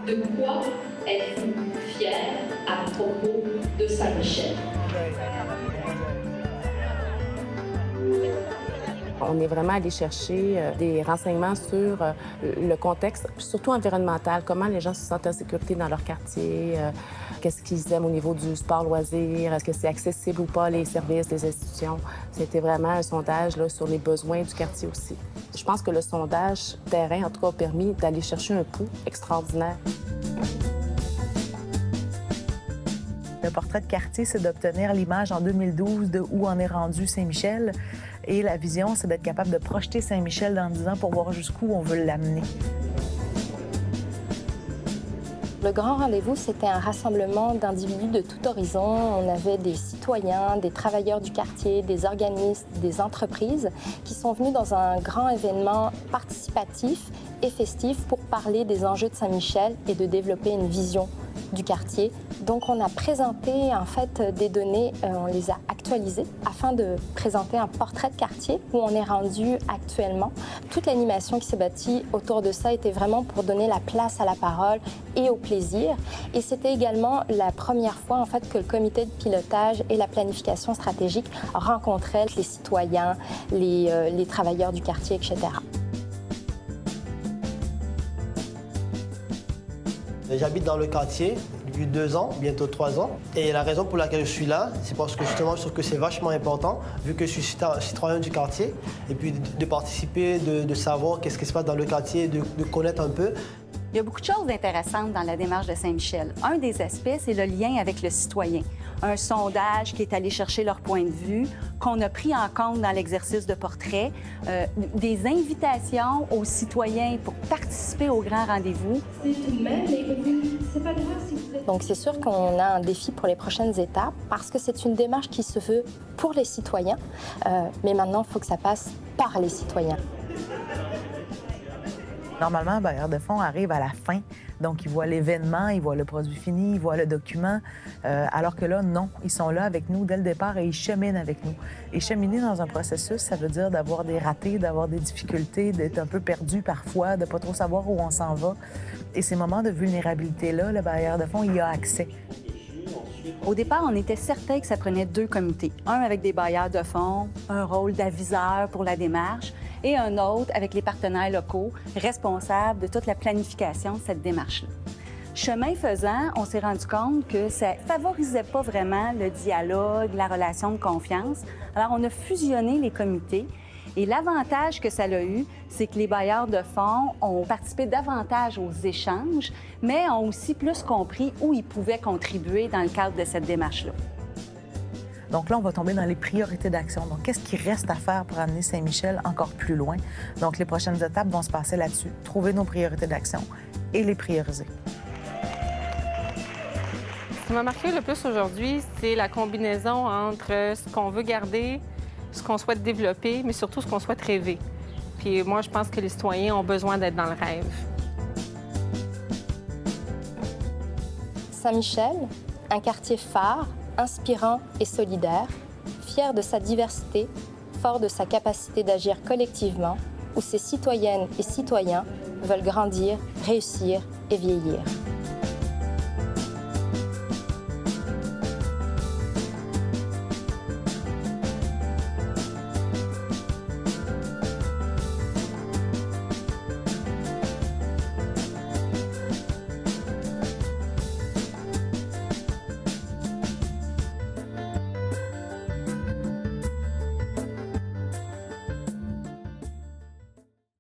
De quoi êtes-vous fiers à propos de Saint-Michel? On est vraiment allé chercher des renseignements sur le contexte, surtout environnemental, comment les gens se sentent en sécurité dans leur quartier, qu'est-ce qu'ils aiment au niveau du sport-loisir, est-ce que c'est accessible ou pas, les services, les institutions. C'était vraiment un sondage là, sur les besoins du quartier aussi. Je pense que le sondage terrain, en tout cas, a permis d'aller chercher un pouls extraordinaire. Le portrait de quartier, c'est d'obtenir l'image en 2012 de où en est rendu Saint-Michel. Et la vision, c'est d'être capable de projeter Saint-Michel dans 10 ans pour voir jusqu'où on veut l'amener. Le grand rendez-vous, c'était un rassemblement d'individus de tout horizon. On avait des citoyens, des travailleurs du quartier, des organismes, des entreprises qui sont venus dans un grand événement participatif et festif pour parler des enjeux de Saint-Michel et de développer une vision du quartier. Donc on a présenté en fait des données, on les a actualisées afin de présenter un portrait de quartier où on est rendu actuellement. Toute l'animation qui s'est bâtie autour de ça était vraiment pour donner la place à la parole et au plaisir. Et c'était également la première fois en fait que le comité de pilotage et la planification stratégique rencontraient les citoyens, les travailleurs du quartier, etc. J'habite dans le quartier depuis 2 ans, bientôt 3 ans. Et la raison pour laquelle je suis là, c'est parce que justement, je trouve que c'est vachement important, vu que je suis citoyen du quartier, et puis de participer, de savoir qu'est-ce qui se passe dans le quartier, de connaître un peu. Il y a beaucoup de choses intéressantes dans la démarche de Saint-Michel. Un des aspects, c'est le lien avec le citoyen. Un sondage qui est allé chercher leur point de vue, qu'on a pris en compte dans l'exercice de portrait, des invitations aux citoyens pour participer au grand rendez-vous. C'est tout de même, mais c'est pas grave si vous êtes... Donc c'est sûr qu'on a un défi pour les prochaines étapes parce que c'est une démarche qui se veut pour les citoyens, mais maintenant, il faut que ça passe par les citoyens. Normalement, un bailleur de fonds arrive à la fin. Donc, il voit l'événement, il voit le produit fini, il voit le document. Alors que là, non, ils sont là avec nous dès le départ et ils cheminent avec nous. Et cheminer dans un processus, ça veut dire d'avoir des ratés, d'avoir des difficultés, d'être un peu perdu parfois, de pas trop savoir où on s'en va. Et ces moments de vulnérabilité-là, le bailleur de fonds, il y a accès. Au départ, on était certain que ça prenait 2 comités. Un avec des bailleurs de fonds, un rôle d'aviseur pour la démarche, et un autre avec les partenaires locaux responsables de toute la planification de cette démarche-là. Chemin faisant, on s'est rendu compte que ça ne favorisait pas vraiment le dialogue, la relation de confiance. Alors, on a fusionné les comités. Et l'avantage que ça a eu, c'est que les bailleurs de fonds ont participé davantage aux échanges, mais ont aussi plus compris où ils pouvaient contribuer dans le cadre de cette démarche-là. Donc là, on va tomber dans les priorités d'action. Donc, qu'est-ce qui reste à faire pour amener Saint-Michel encore plus loin? Donc, les prochaines étapes vont se passer là-dessus. Trouver nos priorités d'action et les prioriser. Ce qui m'a marqué le plus aujourd'hui, c'est la combinaison entre ce qu'on veut garder, ce qu'on souhaite développer, mais surtout ce qu'on souhaite rêver. Puis moi, je pense que les citoyens ont besoin d'être dans le rêve. Saint-Michel, un quartier phare, inspirant et solidaire, fier de sa diversité, fort de sa capacité d'agir collectivement, où ses citoyennes et citoyens veulent grandir, réussir et vieillir.